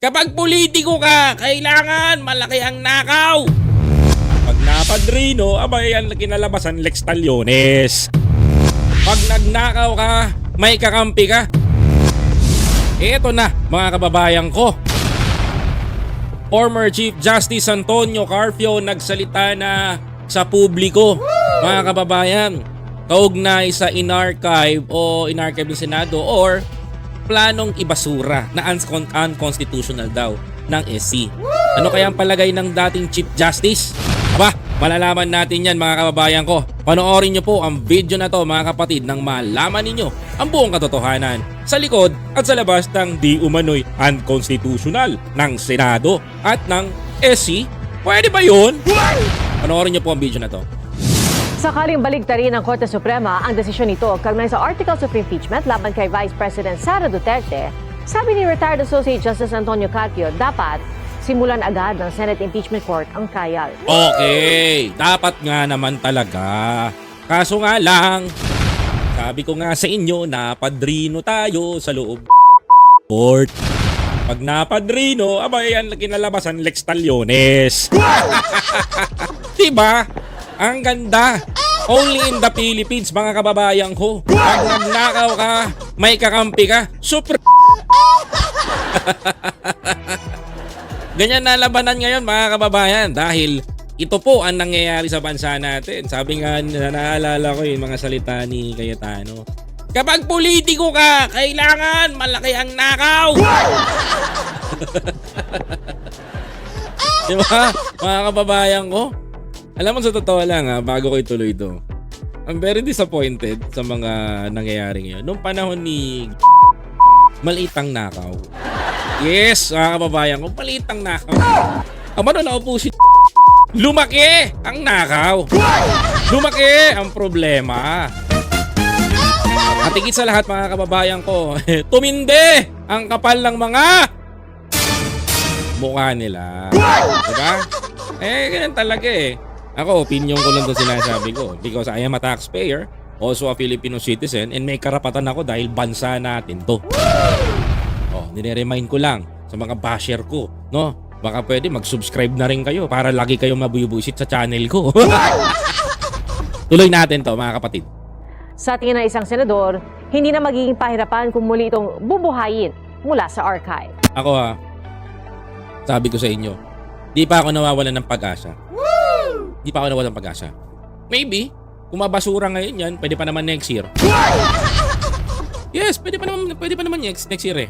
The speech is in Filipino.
Kapag politiko ka, kailangan malaki ang nakaw. Pag napadrino, abay yan kinalabasan Lex Taliones. Pag nagnakaw ka, may kakampi ka. Eto na mga kababayan ko. Former Chief Justice Antonio Carpio nagsalita na sa publiko. Mga kababayan, kaugnay sa inarchive ng Senado or planong ibasura na unconstitutional daw ng SC. Ano kaya ang palagay ng dating Chief Justice? Aba, malalaman natin yan mga kababayan ko. Panoorin nyo po ang video na to mga kapatid nang malaman ninyo ang buong katotohanan sa likod at sa labas ng di umano'y unconstitutional ng Senado at ng SC. Pwede ba yun? Panoorin nyo po ang video na to. Sakaling baligtarin ng Korte Suprema ang desisyon nito kaugnay sa articles of impeachment laban kay Vice President Sara Duterte, sabi ni retired Associate Justice Antonio Carpio, dapat simulan agad ng Senate Impeachment Court ang trial. Okay, dapat nga naman talaga. Kaso nga lang, sabi ko nga sa inyo, napadrino tayo sa loob court. Pag napadrino, abay yan kinalabasan Lex Taliones. Diba? Ang ganda. Only in the Philippines, mga kababayan ko. Pag nagnakaw ka, may kakampi ka. Super. Ganyan na labanan ngayon mga kababayan dahil ito po ang nangyayari sa bansa natin. Sabi nga, naalala ko yung mga salita ni Cayetano. Kapag politiko ka, kailangan malaki ang nakaw. Diba, mga kababayan ko? Alam mo sa totoo lang bago ko ituloy ito, I'm very disappointed sa mga nangyayari ngayon. Noong panahon ni maliit ang nakaw. Yes, mga kababayan ko, maliit ang nakaw. Ang ano naupo si lumaki ang nakaw. Lumaki ang problema. At higit sa lahat mga kababayan ko, tumindi ang kapal ng mga mukha nila. Diba? Ganyan talaga eh. Ako, opinion ko lang doon sinasabi ko. Because I am a taxpayer, also a Filipino citizen, and may karapatan ako dahil bansa natin to. Nire-remind ko lang sa mga basher ko, no? Baka pwede mag-subscribe na rin kayo para lagi kayong mabubuisit sa channel ko. Tuloy natin to mga kapatid. Sa tingin ng isang senador, hindi na magiging pahirapan kung muli itong bubuhayin mula sa archive. Ako sabi ko sa inyo, di pa ako nawawalan ng pag-asa. Di pa ako nawawalan ng pag-asa. Maybe, kung mabasura ngayon yan, pwede pa naman next year. Yes, pwede pa naman next year eh.